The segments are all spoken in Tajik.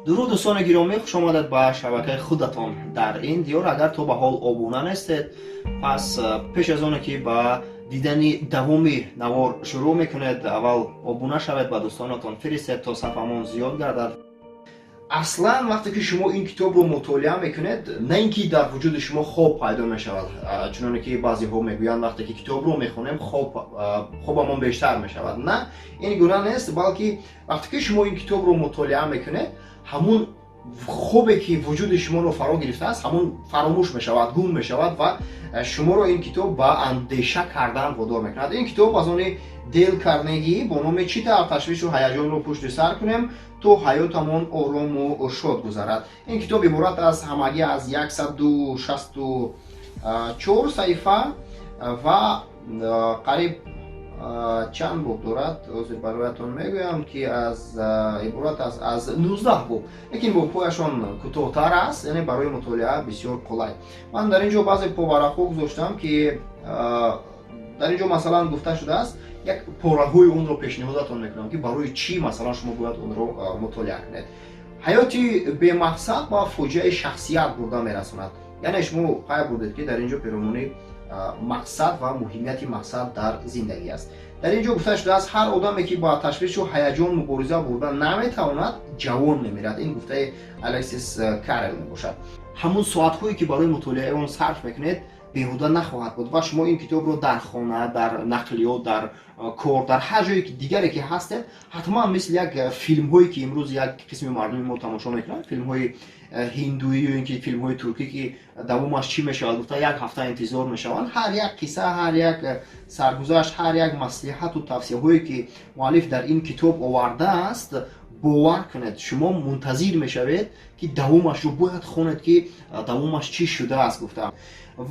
درود دوستان گرامی، خوش آمدید به شبکه خودتان. در این دیار اگر تو به حال آبونه نیستید، پس پیش از آن که به دیدن دوامی نوار شروع میکنید، اول آبونه شوید، به دوستانتان فرستید تا صفحمون زیاد گردد. اصلا وقتی که شما این کتاب رو مطالعه میکنید، نه اینکه در وجود شما خواب پیدا میشود، چون که بعضی ها میگویند وقتی که کتاب رو میخونیم خوابمون بیشتر میشود. نه، این گونه نیست، بلکه وقتی که شما این کتاب رو مطالعه میکنید، همون خوبی که وجود شما رو فرا گرفته است همون فراموش میشود، گم میشود و شما رو این کتاب به اندیشه کردن وادار میکند. این کتاب از آن دیل کارنگی با نام چطور تشویش و هیجان رو پشت سر کنیم تو حیاتمون آرام و شاد گذرد. این کتاب عبارت از همگی از 164 صفحه و قریب چند باب دارد. برایتان میگویم که از عبارت از 19 باب، لیکن باب‌هایشان کوتاه‌تر است، یعنی برای مطالعه بسیار قلای. من در اینجا بعضی پاورق‌ها گذاشتم که در اینجا مثلا گفته شده است یک پاره‌های اون رو پیشنهادتون میکنم که برای چی مثلا شما باید اون رو مطالعه کنید. حیاتی به مقصد با فوجیه شخصیت برده میرسوند. یعنی شما پای بردید که در اینجا پیرامون مقصد و مهمیت مقصد در زندگی است. در اینجا گفته شده است هر آدمی که با تشویش و هیجان مبارزه بردن نمیتواند جوان نمیرد. این گفته الکسیس کارل میباشد. همون ساعت‌هایی که برای مطالعه اون صرف میکنید بیهوده نخواهد بود و شما این کتاب رو در خانه، در نقلیات، در کار، در هر جایی دیگری که هستید، حتما مثل یک فیلم هایی که امروز یک قسم مردم ما تماشا میکنن، فیلم های هندویی یا اینکه فیلم های ترکی که دوامش چی میشه، گفته یک هفته انتظار میشوند، هر یک قصه، هر یک سرگذشت، هر یک مصلحت و توصیه هایی که مؤلف در این کتاب آورده است، باور کنید شما منتظر میشوید که دوامش رو باید خوانید که دوامش چی شده است. گفتم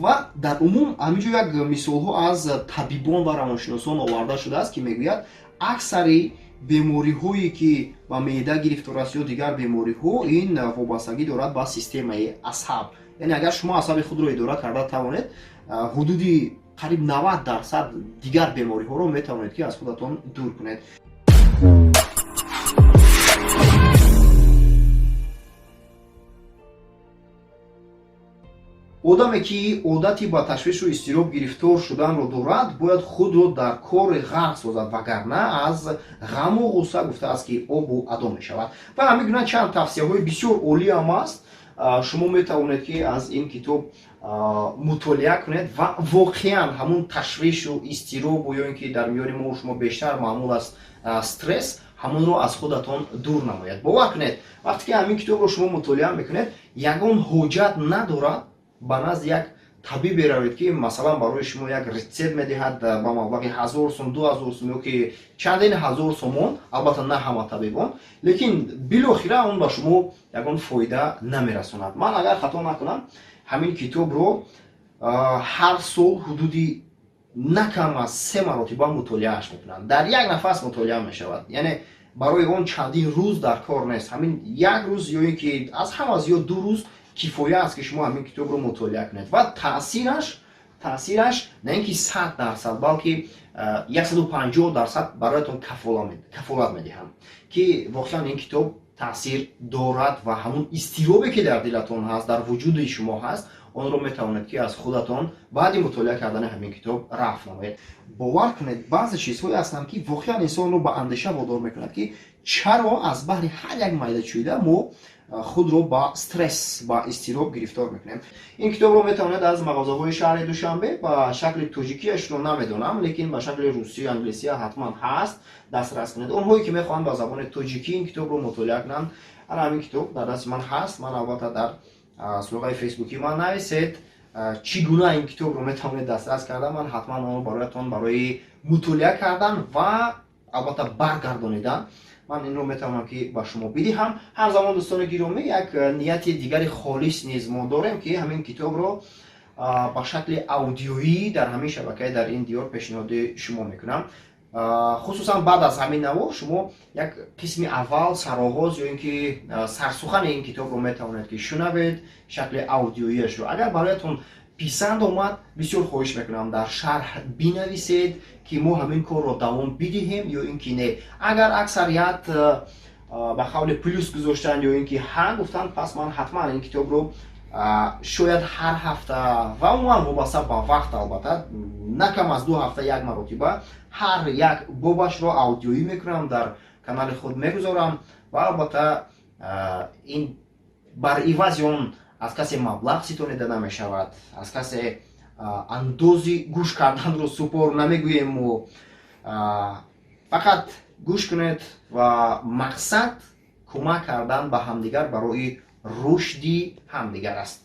و در عموم همینجور یک مثال ها از طبیبان و روانشناسان آورده شده است که میگوید اکثری بیماری هایی که با معده گرفتار است یا دیگر بیماری ها، این وابستگی دارد با سیستم عصب. یعنی اگر شما عصب خود رو اداره کرده توانید، حدودی قریب 90% دیگر بیماری ها رو میتوانید که از خودتان دور کنید. آدمی که عادتی با تشویش و اضطراب گرفتار شدن رو دارد باید خود رو در کار غرق سازد، وگرنه از غم و غصه گفته است که آب و ادا می شود. و همین گونه چند توصیه های بسیار عالی هم است. شما می توانید که از این کتاب مطالعه کنید و واقعا همون تشویش و اضطراب و یا اینکه در میان ما شما بیشتر معمول است استرس، همون رو از خودتان دور نماید. باور کنید وقتی که همین کتاب رو شما مطالعه میکنید، یگان حاجت ندارد به نزد یک طبیب بروید که مثلا برای شما یک ریسپت میدهد با مبلغ 1000 سوم، 2000 سوم یا که چندین هزار سوم، البته نه همه طبیبان، لیکن بالاخره اون به شما یگان فایده نمیرساند. من اگر خطا نکنم همین کتاب رو هر سال حدودی نه کم از 3 مرتبه مطالعهش میکنم. در یک نفس مطالعه میشود، یعنی برای اون چندین روز در کار نیست. همین یک روز یا اینکه از هم از یا 2 روز کفایه است که شما همین کتاب رو مطالعه کنید و تاثیرش نه اینکه 100% بلکه 150% برایتون کفالت میدهم که واقعا این کتاب تاثیر دارد و همون اضطرابی که در دلتون هست، در وجود شما هست، اون رو میتوانید که از خودتان بعد مطالعه کردن همین کتاب رفع نمایید. باور کنید بعضی چیزهایی هستند که واقعا انسان رو به اندیشه وادار میکند که چرا از بحر هر یک میده چیده ما خود رو با استرس، با اضطراب گرفتار میکنیم. این کتاب رو میتوانید از مغازه‌های شهر دوشنبه با شکل تاجیکیش رو نمیدونم، لیکن با شکل روسی و انگلیسی حتما هست دسترس کنید. اونهایی که میخوان با زبان تاجیکی این کتاب رو مطالعه کنند، همین کتاب در دست من هست. من البته در صفحه فیسبوکی من نویسید چگونه این کتاب رو میتوانید دسترس کردن، من حتما اون رو برایتان برای مطالعه کردن و البته برگردانیدن من این رو میتونم که با شما بدهم. هر زمان دوستان گرامی یک نیت دیگری خالص نیز ما داریم که همین کتاب رو با شکل اودیویی در همین شبکه در این دیار پیشنهاد شما میکنم. خصوصا بعد از همین نوار شما یک قسم اول سرآغاز یا اینکه سرسخن این کتاب رو میتونید که شنوید شکل اودیوییش رو. اگر برایتون پسند آمد بسیار خواهش میکنم در شرح بنویسید که ما همین کار رو دوام بدهیم یا اینکه نه. اگر اکثریت ба қавли плюс гузоштанд ё ин ки ҳа гуфтанд, пас ман ҳатман ин китобро шояд ҳар ҳафта ва умуман вобаста ба вақт, албатта на кам аз 2 ҳафта як маротиба ҳар як бобашро аудиоӣ мекунам, дар канали худ мегузорам ва албатта ин бар ивази он аз касе маблағ ситонида намешавад, аз касе андози гӯш карданро супор намегӯем. Мо фақат гӯш кунед ва мақсад кӯмак кардан ба ҳамдигар барои рушди ҳамдигар аст.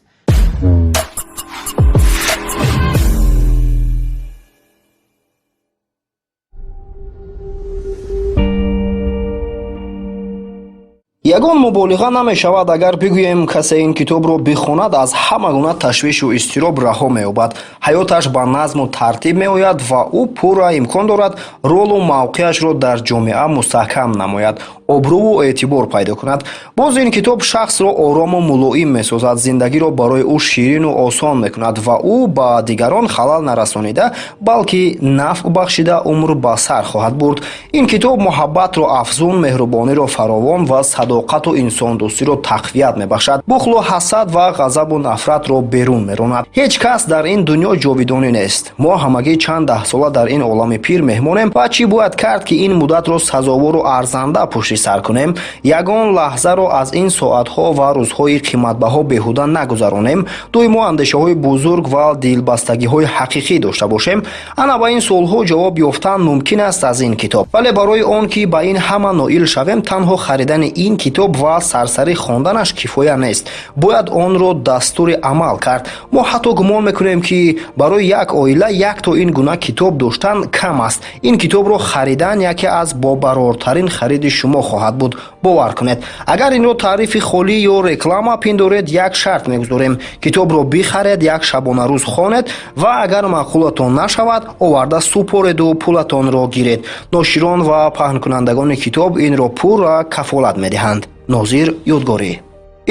ягон муболиға намешавад агар бигӯем касе ин китобро бихонад аз ҳама гуна ташвишу изтироб раҳо меёбад, ҳаёташ ба назму тартиб меояд ва ӯ пурра имкон дорад ролу мавқеашро дар ҷомеа мустаҳкам намояд, обрӯву эътибор пайдо кунад. боз ин китоб шахсро орому мулоим месозад, зиндагиро барои ӯ ширину осон мекунад ва ӯ ба дигарон халал нарасонида, балки нафъ бахшида умр ба сар хоҳад бурд. ин китоб муҳаббатро афзун, меҳрубониро фаровон ва садоқату инсондӯстиро тақвият мебахшад, бухлу ҳасад ва ғазабу нафратро берун меронад. ҳеҷ кас дар ин дунё ҷовидонӣ нест. мо ҳамагӣ чанд даҳсола дар ин олами пир меҳмонем ва чӣ бояд кард ки ин муддатро сазовору арзанда пушти сар кунем? Ягон лаҳзаро аз ин соатҳо ва рӯзҳои қиматбаҳо беҳуда нагузаронем. Доимо андешаҳои бузург ва дилбастагиҳои ҳақиқӣ дошта бошем. Ана ба ин суолҳо ҷавоб ёфтан мумкин аст аз ин китоб, вале барои он ки ба ин ҳама ноил шавем, танҳо харидани ин китоб ва сарсарӣ хонданаш кифоя нест. Бояд онро дастури амал кард. мо ҳатто гумон мекунем ки барои як оила якто ин гуна китоб доштан кам аст. ин китобро харидан яке аз бобарортарин хариди шумо хоҳад буд. бовар кунед. Агар инро таърифи холӣ ё реклама пиндоред, як шарт мегузорем: китобро бихаред, як шабонарӯз хонед ва агар маъқулатон нашавад, оварда супореду пулатонро гиред. Ноширон ва паҳнкунандагони китоб инро пурра кафолат медиҳанд. Нозир Ёдгорӣ.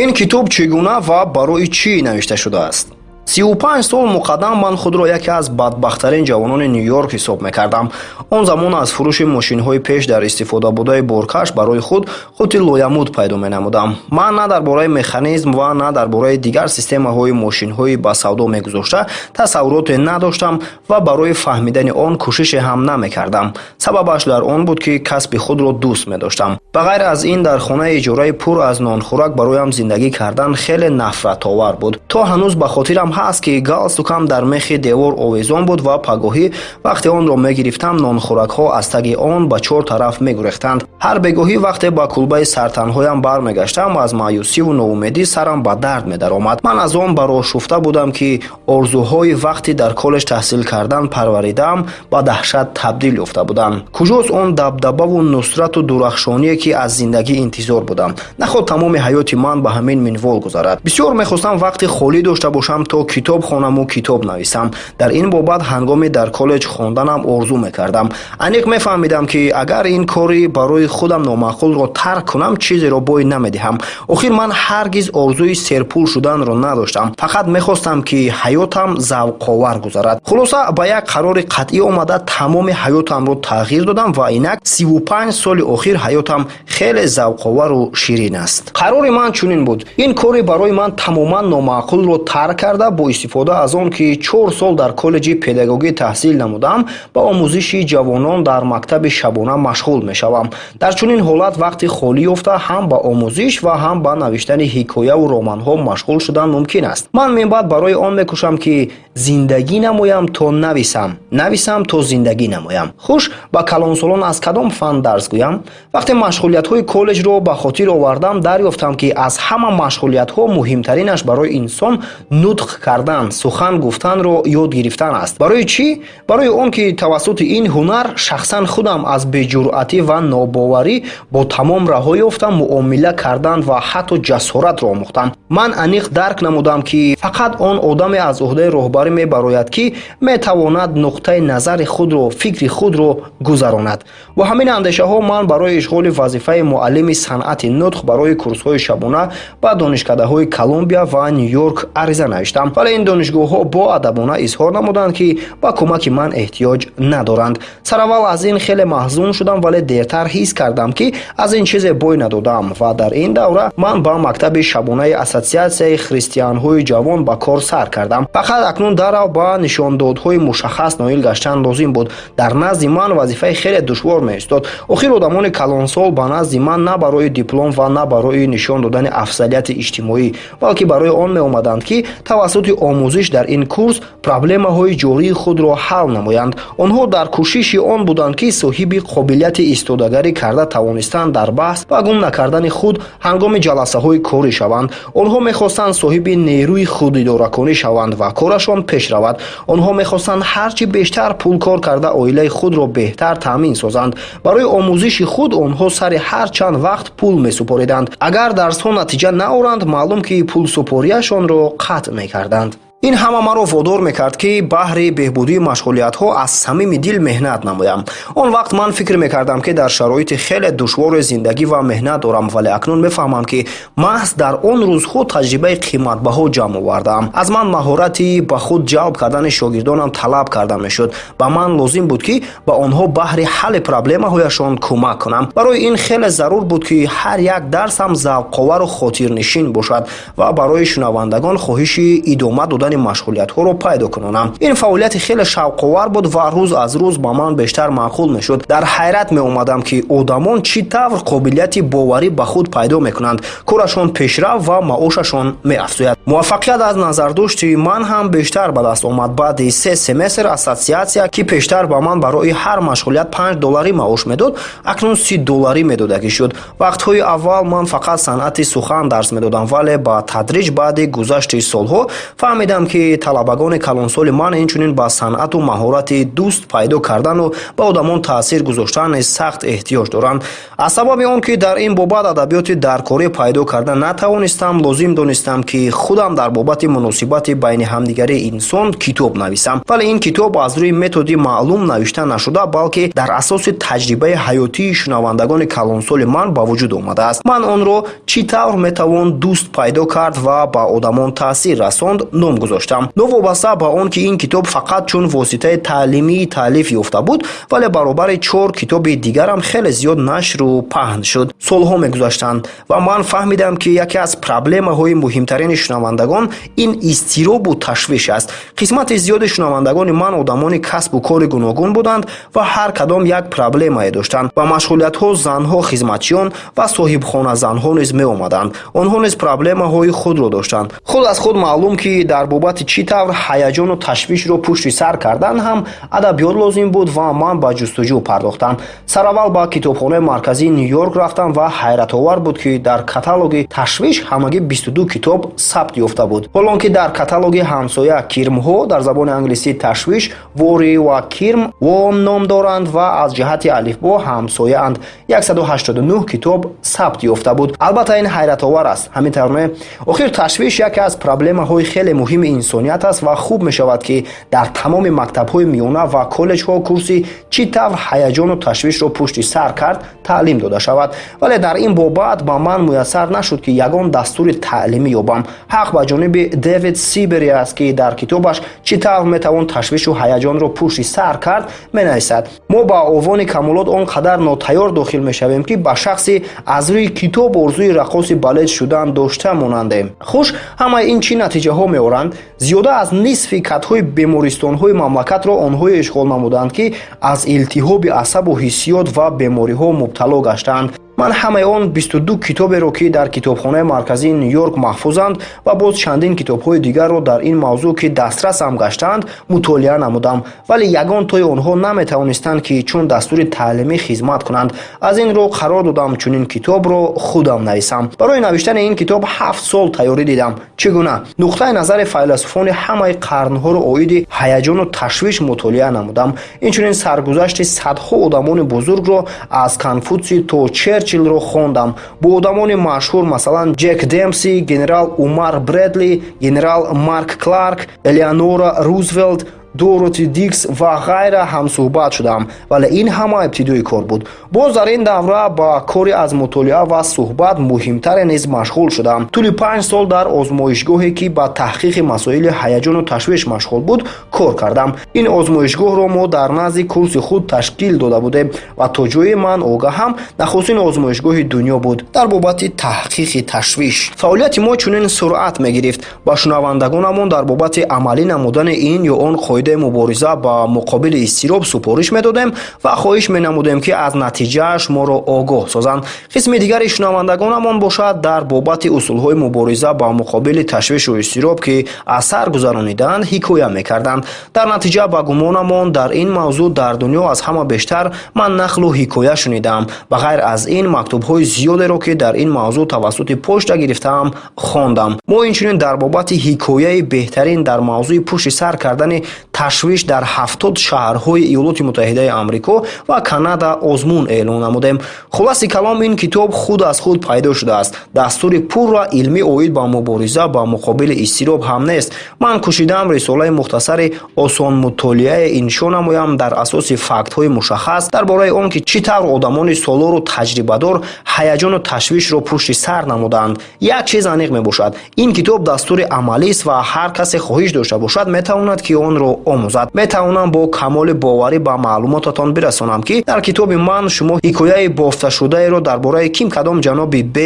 ин китоб чӣ гуна ва барои чӣ навишта шудааст? 35 сол муқаддам ман худро яке аз бадбахттарин ҷавонони Нью-Йорк ҳисоб мекардам. Он замон аз фурӯши мошинҳои пеш дар истифодабудаи боркаш барои худ худи лоямуд пайдо менамудам. Ман на дар бораи механизм ва на дар бораи дигар системаҳои мошинҳои ба савдо мегузошта тасаввуроте надоштам ва барои фаҳмидани он кӯшише ҳам намекардам. Сабабаш дар он буд ки касби худро дӯст медоштам. ба ғайр аз ин, дар хонаи иҷораи пур аз нонхӯрак бароям зиндагӣ кардан хеле нафратовар буд. То ҳанӯз ба хотирам ҳаст ки галстукам дар мехи девор овезон буд ва пагоҳӣ вақте онро мегирифтам, нонхӯракҳо аз таги он ба чор тараф мегурехтанд. ҳар бегоҳӣ вақте ба кулбаи сартанҳоям бармегаштам, аз маъюсиву ноумедӣ сарам ба дард медаромад. ман аз он барошуфта будам ки орзуҳои вақти дар коллеҷ таҳсил кардан парваридам бадаҳшат табдил ёфта буданд. куҷост он дабдабаву нусрату дурахшоние ки аз зиндагӣ интизор будам? наход тамоми ҳаёти ман ба ҳамин минвол гузарад. бисёр мехостам вақти холӣ дошта бошам то китоб хонаму китоб нависам. дар ин бобат ҳангоми дар коллеҷ хонданам орзу мекардам. аниқ мефаҳмидам ки агар ин кори барои худам номаъқулро тарк кунам, чизеро бой намедиҳам. охир ман ҳаргиз орзуи серпул шуданро надоштам. фақат мехостам ки ҳаётам завқовар гузарад. хулоса ба як қарори қатъӣ омада тамоми ҳаётамро тағйир додам ва инак 35 соли охир ҳаётам хеле завқовару ширин аст. қарори ман чунин буд: ин кори барои ман тамоман номаъқулро тарк карда, бо истифода аз он ки 4 сол дар коллеҷи педагогӣ таҳсил намудам, ба омӯзиши ҷавонон дар мактаби шабона машғул мешавам. дар чунин ҳолат вақти холӣ ёфта ҳам ба омӯзиш ва ҳам ба навиштани ҳикояву романҳо машғул шудан мумкин аст. ман минбаъд барои он мекӯшам ки зиндагӣ намоям то нависам, нависам то зиндагӣ намоям. хуш, ба калонсолон аз кадом фан дарс гӯям? вақте машғулиятҳои коллеҷро ба хотир овардам, дарёфтам ки аз ҳама машғулиятҳо муҳимтаринаш барои инсон нутқ кардан, сухан гуфтанро ёд гирифтан аст. барои чӣ? барои он ки тавассути ин ҳунар шахсан худам аз беҷуръатӣ ва нобоварӣ бо тамом раҳо ёфтам, муомила кардан ва ҳатто ҷасоратро омӯхтам. ман аниқ дарк намудам ки фақат он одаме аз уҳдаи роҳбарӣ мебарояд ки метавонад нуқтаи назари худро, фикри худро гузаронад. бо ҳамин андешаҳо ман барои ишғоли вазифаи муаллими санъати нутқ барои курсҳои шабона ба донишкадаҳои Колумбия ва Нью-Йорк ариза навиштам. шудам, вале ин донишгоҳҳо боадабона изҳор намуданд ки ба кӯмаки ман эҳтиёҷ надоранд. Сараввал аз ин хеле маҳзун шудам, вале дертар ҳис кардам ки аз ин чизе бой надодам ва дар ин давра ман ба мактаби шабонаи ассотсиатсияи христианҳои ҷавон ба кор сар кардам. фақат акнун дарав ба нишондодҳои мушаххас ноил гаштан лозим буд. дар назди ман вазифаи хеле душвор меистод. охир одамони калонсол ба назди ман на барои диплом ва на барои нишон додани афзалияти иҷтимоӣ, балки барои он меомаданд ки тавассути омӯзиш дар ин курс проблемаҳои ҷории худро ҳал намоянд. онҳо дар кӯшиши он буданд ки соҳиби қобилияти истодагарӣ карда тавонистанд дар баҳс ва гум накардани худ ҳангоми ҷаласаҳои корӣ шаванд. онҳо мехостанд соҳиби нерӯи худидоракунӣ шаванд ва корашон пеш равад. онҳо мехостанд ҳарчи бештар пул кор карда оилаи худро беҳтар таъмин созанд. барои омӯзиши худ онҳо сари ҳар чанд вақт пул месупориданд. агар дарсҳо натиҷа наоранд, маълум ки пулсупорияшонро қатъ мекарданд. ин ҳама маро водор мекард ки баҳри беҳбудии машғулиятҳо аз самими дил меҳнат намоям. он вақт ман фикр мекардам ки дар шароити хеле душвори зиндагӣ ва меҳнат дорам, вале акнун мефаҳмам ки маҳз дар он рӯзҳо таҷрибаи қиматбаҳо ҷамъ овардаам. аз ман маҳорати ба худ ҷалб кардани шогирдонам талаб карда мешуд. ба ман лозим буд ки ба онҳо баҳри ҳалли проблемаҳояшон кӯмак кунам. барои ин хеле зарур буд ки ҳар як дарсам завқовару хотирнишин бошад ва барои шунавандагон хоҳиши идома додан машғулиятҳоро пайдо кунонам. ин фаъолияти хеле шавқовар буд ва рӯз аз рӯз ба ман бештар маъқул мешуд. дар ҳайрат меомадам ки одамон чӣ тавр қобилияти боварӣ ба худ пайдо мекунанд, корашон пешрав ва маошашон меафзояд. муваффақият аз назардошти ман ҳам бештар ба даст омад. баъди 3 семестр ассотсиатсия ки пештар ба ман барои ҳар машғулият $5 маош медод, акнун $30 медодагӣ шуд. вақтҳои аввал ман фақат санъати сухан дарс медодам, вале ба тадриҷ баъди гузашти солҳо фаҳмидам ки талабагони калонсоли ман инчунин ба санъату маҳорати дӯст пайдо кардану ба одамон таъсир гузоштан сахт эҳтиёҷ доранд. аз сабаби он ки дар ин бобат адабиёти даркорӣ пайдо карда натавонистам, лозим донистам ки худам дар бобати муносибати байни ҳамдигарии инсон китоб нависам. вале ин китоб аз рӯи методи маълум навишта нашуда, балки дар асоси таҷрибаи ҳаётии шунавандагони калонсоли ман ба вуҷуд омадааст. ман онро чӣ тавр метавон дӯст пайдо кард ва ба одамон таъсир расонд ном гузоштам. новобаста ба он ки ин китоб фақат чун воситаи таълимии таълиф ёфта буд, вале баробари 4 китоби дигарам хеле зиёд нашру паҳн шуд. солҳо мегузаштанд ва ман фаҳмидам ки яке аз проблемаҳои муҳимтарини шунавандагон ин изтиробу ташвиш аст. қисмати зиёди шунавандагони ман одамони касбу кори гуногун буданд ва ҳар кадом як проблемае доштанд. ба машғулиятҳо занҳо хизматчиён ва соҳибхоназанҳо низ меомаданд. онҳо низ проблемаҳои худро доштанд. худ аз худ маълум ки дар бобати чӣ тавр ҳаяҷону ташвишро пушти сар кардан ҳам адабиёт лозим буд ва ман ба ҷустуҷӯ пардохтам. сараввал ба китобхонаи марказии Нью-Йорк рафтам ва ҳайратовар буд ки дар каталоги ташвиш ҳамагӣ 22 китоб сабт ёфта буд. ҳолон ки дар каталоги ҳамсоя кирмҳо дар забони англисӣ ташвиш вори ва кирм вон ном доранд ва аз ҷиҳати алифбо ҳамсояанд. 189 китоб сабт ёфта буд. албатта ин ҳайратовар аст. ҳамин тавр не? охир ташвиш яке аз проблемаҳои хеле муҳими инсоният аст ва хуб мешавад ки дар тамоми мактабҳои миёна ва коллеҷҳо курси чӣ тавр ҳаяҷону ташвишро пушти сар кард таълим дода шавад. вале дар ин бобат ба ман муяссар нашуд ки ягон дастури таълимӣ ёбам. ҳақ ба ҷониби Дэвид Сибери аст ки дар китобаш чӣ тавр метавон ташвишу ҳаяҷонро пушти сар кард менависад. мо ба овони камолот он қадар нотайёр дохил мешавем ки ба шахси аз рӯи китоб орзуи рақоси балет шудан дошта монандем. хуш, ҳамаи ин чӣ натиҷаҳо меоранд? зиёда аз нисфи катҳои бемористонҳои мамлакатро онҳое ишғол намуданд ки аз илтиҳоби асабу ҳиссиёт ва бемориҳо мубтало гаштаанд. ман ҳамаи он 22 китоберо ки дар китобхонаи марказии Нью-Йорк маҳфузанд ва боз чандин китобҳои дигарро дар ин мавзӯъ ки дастрасам гаштаанд мутолиа намудам, вале ягон тои онҳо наметавонистанд ки чун дастури таълимӣ хизмат кунанд. аз ин ро қарор додам чунин китобро худам нависам. барои навиштани ин китоб 7 сол тайёрӣ дидам. чӣ гуна? нуқтаи назари файласуфони ҳамаи қарнҳоро оиди ҳаяҷону ташвиш мутолиа намудам. инчунин саргузашти садҳо одамони бузургро аз Конфутсий то Черчиллро хондам. бо одамони машҳур масалан Ҷек Демси, генерал Умар Брэдли, генерал Марк Кларк, Элеонора Рузвелт, Дороти Дикс ва гайра ҳамсӯҳбат шудам, вале ин ҳама ибтидои кор буд. Боз дар ин давра ба кори аз мутолиа ва суҳбат муҳимтаре низ машғул шудам. Тӯли 5 сол дар озмоишгоҳе ки ба таҳқиқи масоили ҳаяҷону ташвиш машғул буд, кор кардам. Ин озмоишгоҳро мо дар назди курси худ ташкил дода будем ва то ҷои ман огаҳам нахустин озмоишгоҳи дунё буд дар бобати таҳқиқи ташвиш. Фаъолияти мо чунин суръат мегирифт. Ба шунавандагонамон дар бобати амалӣ намудани ин ё он қоидаи мубориза ба муқобили изтироб супориш медодем ва хоҳиш менамудем ки аз натиҷааш моро огоҳ созанд. қисми дигари шунавандагонамон бошад дар бобати усулҳои мубориза ба муқобили ташвишу изтироб ки аз сар гузарониданд ҳикоя мекарданд. Дар натиҷа ба гумонамон дар ин мавзӯъ дар дунё аз ҳама бештар ман нақлу ҳикоя шунидам. Ба ғайр аз ин мактубҳои зиёдеро ки дар ин мавзӯъ тавассути почта гирифтаам хондам. мо инчунин дар бобати ҳикояи беҳтарин дар мавзӯи пушти сар кардани ташвиш дар 70 шаҳрҳои Иёлоти Муттаҳидаи Амрико ва Канада озмун эълон намудем. Хулоси калом ин китоб худ аз худ пайдо шудааст. Дастури пурра илмӣ оид ба мубориза ба муқобили изтироб ҳам нест. Ман кӯшидам рисолаи мухтасари осонмутолиае иншо намоям дар асоси фактҳои мушаххас дар бораи он ки чӣ тавр одамони солору таҷрибадор ҳаяҷону ташвишро пушти сар намуданд. як чиз аниқ мебошад. ин китоб дастури амалист ва ҳар касе хоҳиш дошта бошад метавонад ки онро омӯзад. метавонам бо камоли боварӣ ба маълумотатон бирасонам ки дар китоби ман шумо ҳикояи бофташудаеро дар бораи ким кадом ҷаноби Б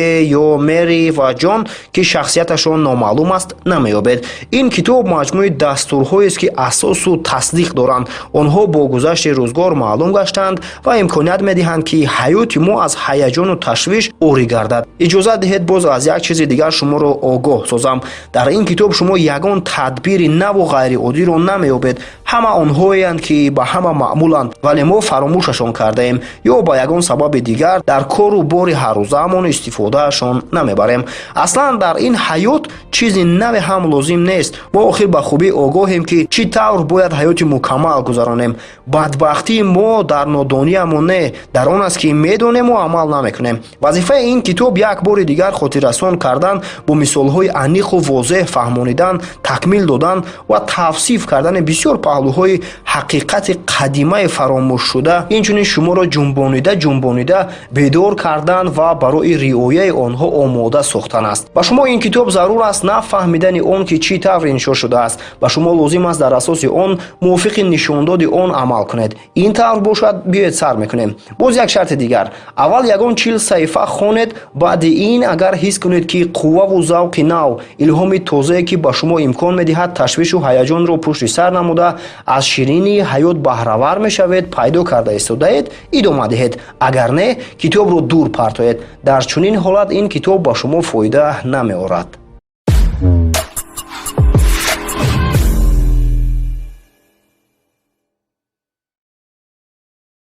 ё Мери ва Ҷон ки шахсияташон номаълум аст намеёбед. ин китоб маҷмӯи дастурҳоест ки асосу тасдиқ доранд. онҳо бо гузашти рӯзгор маълум гаштанд ва имконият медиҳанд ки ҳаёти мо аз ҳаяҷону ташвиш орӣ гардад. иҷозат диҳед боз аз як чизи дигар шуморо огоҳ созам. дар ин китоб шумо ягон тадбири наву ғайриоддиро намеёбед. ҳама онҳоеанд ки ба ҳама маъмуланд, вале мо фаромӯшашон кардаем ё ба ягон сабаби дигар дар кору бори ҳаррӯзаамон истифодаашон намебарем. аслан дар ин ҳаёт чизи наве ҳам лозим нест. мо охир ба хубӣ огоҳем ки чӣ тавр бояд ҳаёти мукаммал гузаронем. бадбахтии мо дар нодониямон не, дар он аст ки медонему амал намекунем. вазифаи ин китоб як бори дигар хотиррасон кардан, бо мисолҳои аниқу возеҳ фаҳмонидан, такмил додан ва тавсиф кардани бисёр паҳлӯҳои ҳақиқати қадимаи фаромӯшшуда, инчунин шуморо ҷунбонида бедор кардан ва барои риояи онҳо омода сохтан аст. ба шумо ин китоб зарур аст на фаҳмидани он ки чӣ тавр иншо шудааст. ба шумо лозим аст дар асоси он мувофиқи нишондоди он амал кунед. ин тавр бошад, биёед сар мекунем. боз як шарти дигар, аввал ягон 40 саҳифа хонед. баъди ин агар ҳис кунед ки қувваву завқи нав, илҳоми тозае ки ба шумо имкон медиҳад ташвишу ҳаяҷонро пушти сар намуда аз ширинии ҳаёт баҳравар мешавед, пайдо карда истодаед, идома диҳед. агар не, китобро дур партоед. дар чунин ҳолат ин китоб ба шумо фоида намеорад.